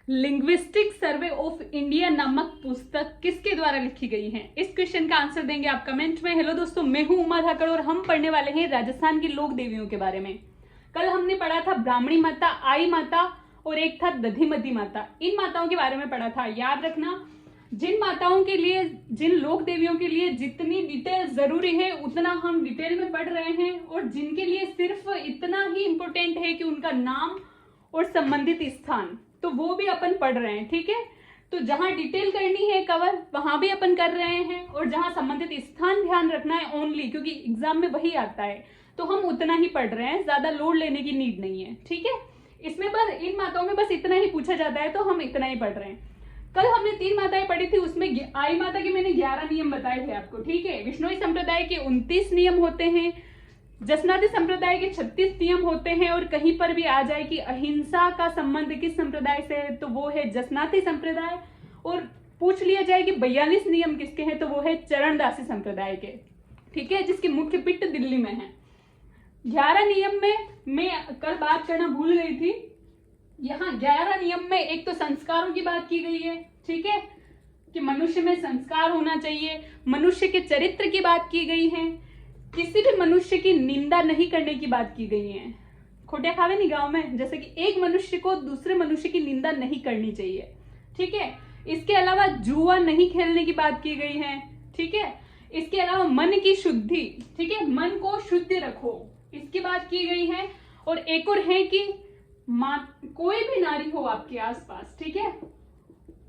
Linguistic survey of India नामक पुस्तक किसके द्वारा लिखी गई है? इस क्वेश्चन का आंसर देंगे आप कमेंट में। हेलो दोस्तों, मैं हूं उमा धाकड़ और हम पढ़ने वाले हैं राजस्थान की लोक देवियों के बारे में। कल हमने पढ़ा था ब्राह्मणी माता, आई माता और एक था दधिमती माता। इन माताओं के बारे में पढ़ा था। याद रखना, जिन माताओं के लिए, जिन लोक देवियों के लिए जितनी डिटेल जरूरी है उतना हम डिटेल में पढ़ रहे हैं, और जिनके लिए सिर्फ इतना ही इंपॉर्टेंट है कि उनका नाम और संबंधित स्थान, तो वो भी अपन पढ़ रहे हैं। ठीक है, तो जहां डिटेल करनी है कवर वहां भी अपन कर रहे हैं, और जहां संबंधित स्थान ध्यान रखना है ओनली, क्योंकि एग्जाम में वही आता है, तो हम उतना ही पढ़ रहे हैं, ज्यादा लोड लेने की नीड नहीं है। ठीक है, इसमें बस इन माताओं में बस इतना ही पूछा जाता है, तो हम इतना ही पढ़ रहे हैं। कल हमने 3 माताएं पढ़ी थी, उसमें आई माता के मैंने 11 नियम बताए थे आपको। ठीक है, विष्णुई संप्रदाय के 29 नियम होते हैं, जसनाती संप्रदाय के 36 नियम होते हैं, और कहीं पर भी आ जाए कि अहिंसा का संबंध किस संप्रदाय से है तो वो है जसनाती संप्रदाय, और पूछ लिया जाए कि 42 नियम किसके हैं तो वो है चरणदासी संप्रदाय के। ठीक है, जिसकी मुख्य पीठ दिल्ली में है। 11 नियम में मैं कल बात करना भूल गई थी। यहाँ 11 नियम में एक तो संस्कारों की बात की गई है। ठीक है, कि मनुष्य में संस्कार होना चाहिए, मनुष्य के चरित्र की बात की गई है, किसी भी मनुष्य की निंदा नहीं करने की बात की गई है। खोटिया खावे नहीं गांव में, जैसे कि एक मनुष्य को दूसरे मनुष्य की निंदा नहीं करनी चाहिए। ठीक है, इसके अलावा जुआ नहीं खेलने की बात की गई है। ठीक है, इसके अलावा मन की शुद्धि, ठीक है, मन को शुद्ध रखो, इसकी बात की गई है। और एक और है कि कोई भी नारी हो आपके आसपास, ठीक है,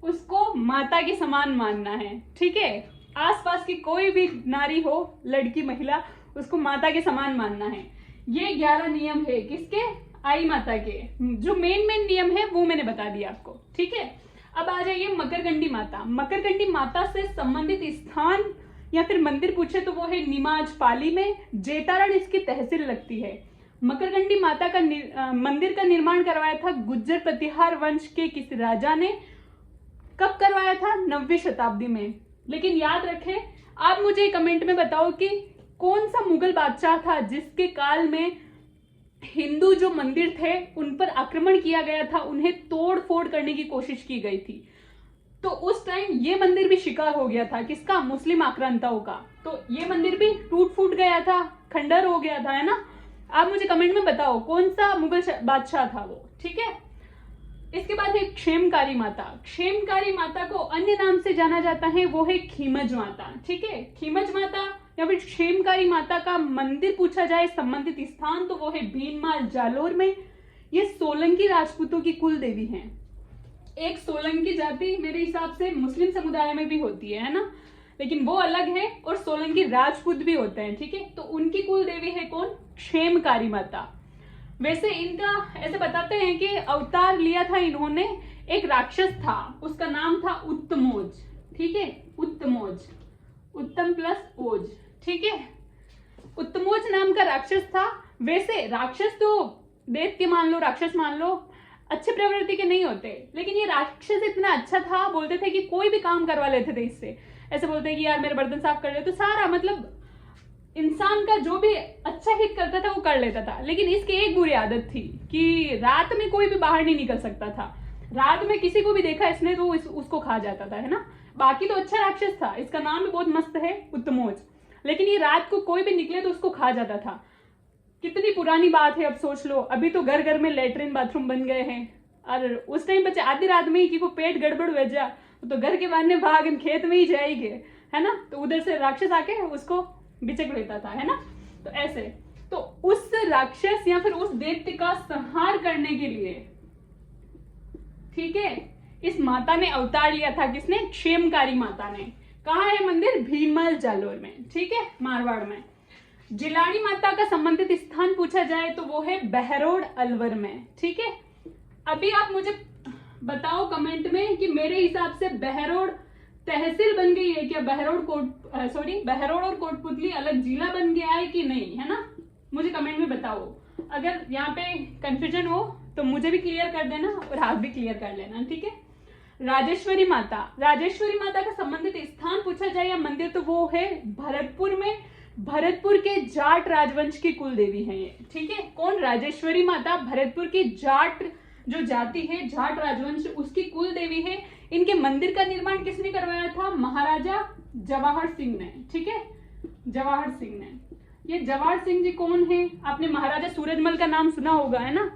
उसको माता के समान मानना है। ठीक है, आसपास की कोई भी नारी हो, लड़की महिला, उसको माता के समान मानना है। ये 11 नियम है किसके? आई माता के। जो मेन नियम है वो मैंने बता दिया आपको। ठीक है, अब आ जाइए मकरगंडी माता। मकरगंडी माता से संबंधित स्थान या फिर मंदिर पूछे तो वो है निमाज पाली में, जेतारण इसकी तहसील लगती है। मकरगंडी माता का मंदिर का निर्माण करवाया था गुज्जर प्रतिहार वंश के किसी राजा ने। कब करवाया था? 9वीं शताब्दी में। लेकिन याद रखें, आप मुझे कमेंट में बताओ कि कौन सा मुगल बादशाह था जिसके काल में हिंदू जो मंदिर थे उन पर आक्रमण किया गया था, उन्हें तोड़ फोड़ करने की कोशिश की गई थी। तो उस टाइम ये मंदिर भी शिकार हो गया था किसका? मुस्लिम आक्रांताओं का। तो ये मंदिर भी टूट फूट गया था, खंडर हो गया था, है ना। आप मुझे कमेंट में बताओ कौन सा मुगल बादशाह था वो। ठीक है, इसके बाद है क्षेमकारी माता। क्षेमकारी माता को अन्य नाम से जाना जाता है, वो है खीमज माता। ठीक है, खीमज माता या फिर क्षेमकारी माता का मंदिर पूछा जाए संबंधित स्थान तो वो है भीनमाल जालोर में। ये सोलंकी राजपूतों की कुल देवी हैं। एक सोलंकी जाति मेरे हिसाब से मुस्लिम समुदाय में भी होती है ना, लेकिन वो अलग है, और सोलंकी राजपूत भी होते हैं। ठीक है, तो उनकी कुल देवी है कौन? क्षेमकारी माता। वैसे इनका ऐसे बताते हैं कि अवतार लिया था इन्होंने, एक राक्षस था, उसका नाम था उत्तमोज। ठीक है, उत्तमोज, उत्तम प्लस ओज। ठीक है, उत्तमोज नाम का राक्षस था। वैसे राक्षस तो दैत्य मान लो, राक्षस मान लो, अच्छे प्रवृत्ति के नहीं होते, लेकिन ये राक्षस इतना अच्छा था, बोलते थे कि कोई भी काम करवा लेते थे इससे। ऐसे बोलते हैं कि यार मेरे बर्तन साफ कर ले, तो सारा मतलब इंसान का जो भी अच्छा हित करता था वो कर लेता था। लेकिन इसकी एक बुरी आदत थी कि रात में कोई भी बाहर नहीं निकल सकता था। रात में किसी को भी देखा इसने तो उसको खा जाता था, है ना। बाकी तो अच्छा राक्षस था, इसका नाम भी बहुत मस्त है, उत्तमोज। लेकिन ये रात को कोई भी निकले तो उसको खा जाता था। कितनी पुरानी बात है, अब सोच लो, अभी तो घर घर में लेटरिन बाथरूम बन गए हैं, और उस टाइम बच्चे आधी रात में ही कि को पेट गड़बड़ हो जा तो घर के बहाने भाग खेत में ही जाएंगे, है ना। तो उधर से राक्षस आके उसको बिचक लेता था, है ना। तो ऐसे, तो उस राक्षस या फिर उस दैत्य का संहार करने के लिए, ठीक है, इस माता ने अवतार लिया था। किसने? क्षेमकारी माता ने। कहा है मंदिर? भीनमाल जालोर में। ठीक है, मारवाड़ में। जिलानी माता का संबंधित स्थान पूछा जाए तो वो है बहरोड अलवर में। ठीक है, अभी आप मुझे बताओ कमेंट में कि मेरे हिसाब से बहरोड तहसील बन गई है क्या? बहरोड और कोटपुतली अलग जिला बन गया है कि नहीं, है ना। मुझे कमेंट में बताओ। अगर यहाँ पे कंफ्यूजन हो तो मुझे भी क्लियर कर देना और आप भी क्लियर कर लेना। ठीक है, राजेश्वरी माता। राजेश्वरी माता का संबंधित स्थान पूछा जाए या मंदिर तो वो है भरतपुर में। भरतपुर के जाट राजवंश की कुल देवी है ये। ठीक है, कौन? राजेश्वरी माता भरतपुर की जाट जो जाति है जाट राजवंश उसकी कुल देवी है। इनके मंदिर का निर्माण किसने करवाया था? महाराजा जवाहर सिंह ने। ठीक है, जवाहर सिंह ने। ये जवाहर सिंह जी कौन है? आपने महाराजा सूरजमल का नाम सुना होगा, है ना?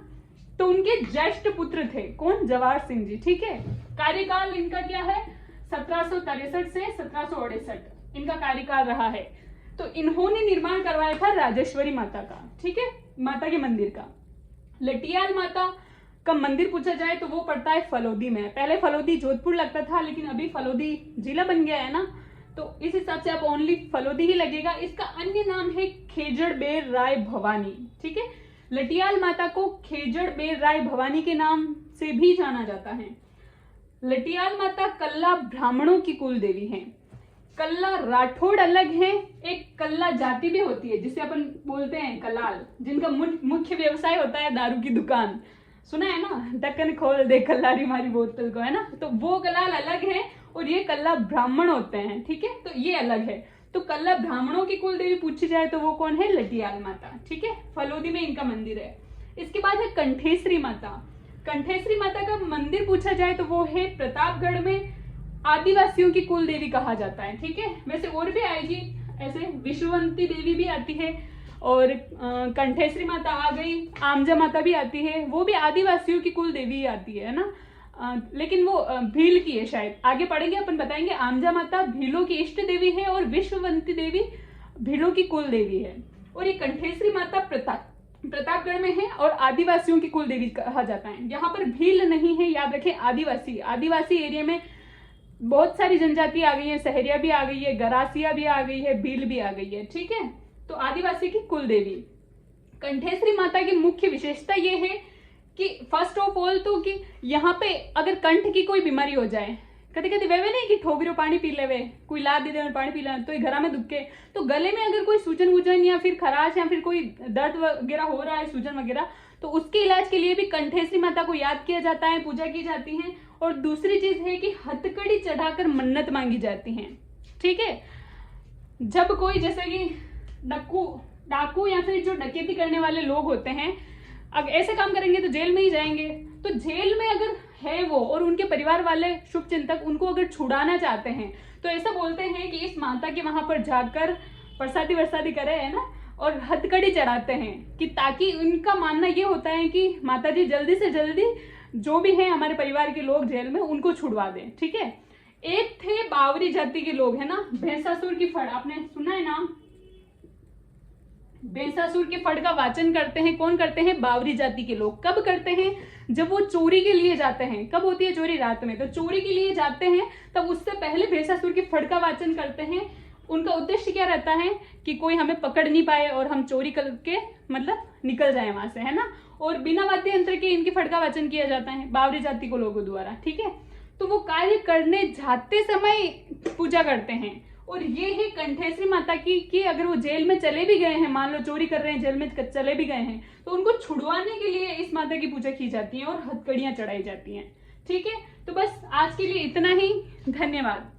तो उनके ज्येष्ठ पुत्र थे। कौन? जवाहर सिंह जी। ठीक है, कार्यकाल इनका क्या है? 1763 से 1768 इनका कार्यकाल रहा है। तो इन्होंने निर्माण करवाया था राजेश्वरी माता का। ठीक है, माता के मंदिर का। लटियाल माता का मंदिर पूछा जाए तो वो पड़ता है फलोदी में। पहले फलोदी जोधपुर लगता था, लेकिन अभी फलोदी जिला बन गया है ना, तो इस हिसाब से आप ओनली फलोदी ही लगेगा। इसका अन्य नाम है खेजड़बेर राय भवानी। ठीक है, लटियाल माता को खेजड़बेर राय भवानी के नाम से भी जाना जाता है। लटियाल माता कल्ला ब्राह्मणों की कुल देवी है। कल्ला राठौड़ अलग है, एक कल्ला जाति भी होती है जिसे अपन बोलते हैं कलाल, जिनका मुख्य व्यवसाय होता है दारू की दुकान। सुना है ना, ढक्कन खोल दे कल्लारी मारी बोतल को, है ना? तो वो कलाल अलग है और ये कल्ला ब्राह्मण होते हैं। ठीक है, तो ये अलग है। तो कल्ला ब्राह्मणों की कुल देवी पूछी जाए तो वो कौन है? लटियाल माता। ठीक है, फलोदी में इनका मंदिर है। इसके बाद है कंठेश्वरी माता। कंठेश्वरी माता का मंदिर पूछा जाए तो वो है प्रतापगढ़ में। आदिवासियों की कुल देवी कहा जाता है। ठीक है, वैसे और भी आएगी, ऐसे विश्ववंती देवी भी आती है और कंठेश्वरी माता आ गई, आमजा माता भी आती है, वो भी आदिवासियों की कुल देवी आती है ना। लेकिन वो भील की है शायद, आगे पढ़ेंगे अपन बताएंगे। आमजा माता भीलों की इष्ट देवी है और विश्ववंती देवी भीलों की कुल देवी है। और ये कंठेश्वरी माता प्रतापगढ़ में है और आदिवासियों की कुल देवी कहा जाता है। यहाँ पर भील नहीं है, याद रखें, आदिवासी एरिया में बहुत सारी जनजाति आ गई है, सहरिया भी आ गई है, गरासिया भी आ गई है, भील भी आ गई है। ठीक है, तो आदिवासी की कुल देवी। कंठेश्वरी माता की मुख्य विशेषता ये है कि फर्स्ट ऑफ ऑल तो कि यहाँ पे अगर कंठ की कोई बीमारी हो जाए, कभी कभी वे नहीं कि ठोगरो पानी पी लेवे, कोई ला दे दे पानी पी ले तो घर में दुखे, तो गले में अगर कोई सूजन वूजन या फिर खराश या फिर कोई दर्द वगैरह हो रहा है, सूजन वगैरह, तो उसके इलाज के लिए भी कंठेश्वरी माता को याद किया जाता है, पूजा की जाती है। और दूसरी चीज है कि हथकड़ी चढ़ाकर मन्नत मांगी जाती है। ठीक है, जब कोई जैसे कि डाकू या फिर जो डकैती करने वाले लोग होते हैं, अगर ऐसे काम करेंगे तो जेल में ही जाएंगे। तो जेल में अगर है वो और उनके परिवार वाले शुभ चिंतक उनको अगर छुड़ाना चाहते हैं तो ऐसा बोलते हैं कि इस माता के वहां पर जाकर प्रसादी वरसादी करे, है ना, और हथकड़ी चढ़ाते हैं कि ताकि उनका मानना ये होता है कि माता जी जल्दी से जल्दी जो भी है हमारे परिवार के लोग जेल में उनको छुड़वा दें। ठीक है, एक थे बावरी जाति के लोग, है ना, भैंसासुर की फड़, आपने सुना है नाम? भैंसासुर के फड़ का वाचन करते हैं कौन? करते हैं बावरी जाति के लोग। कब करते हैं? जब वो चोरी के लिए जाते हैं। कब होती है चोरी? रात में। तो चोरी के लिए जाते हैं तब उससे पहले भैंसासुर के फड़ का वाचन करते हैं। उनका उद्देश्य क्या रहता है कि कोई हमें पकड़ नहीं पाए और हम चोरी करके मतलब निकल जाए वहां से, है ना। और बिना वाद्य यंत्र के इनकी फड़ का वाचन किया जाता है बावरी जाति को लोगों द्वारा। ठीक है, तो वो कार्य करने जाते समय पूजा करते हैं। और ये है कंठेश्वरी माता की कि अगर वो जेल में चले भी गए हैं, मान लो चोरी कर रहे हैं, जेल में चले भी गए हैं, तो उनको छुड़वाने के लिए इस माता की पूजा की जाती है और हथकड़ियां चढ़ाई जाती हैं। ठीक है, तो बस आज के लिए इतना ही। धन्यवाद।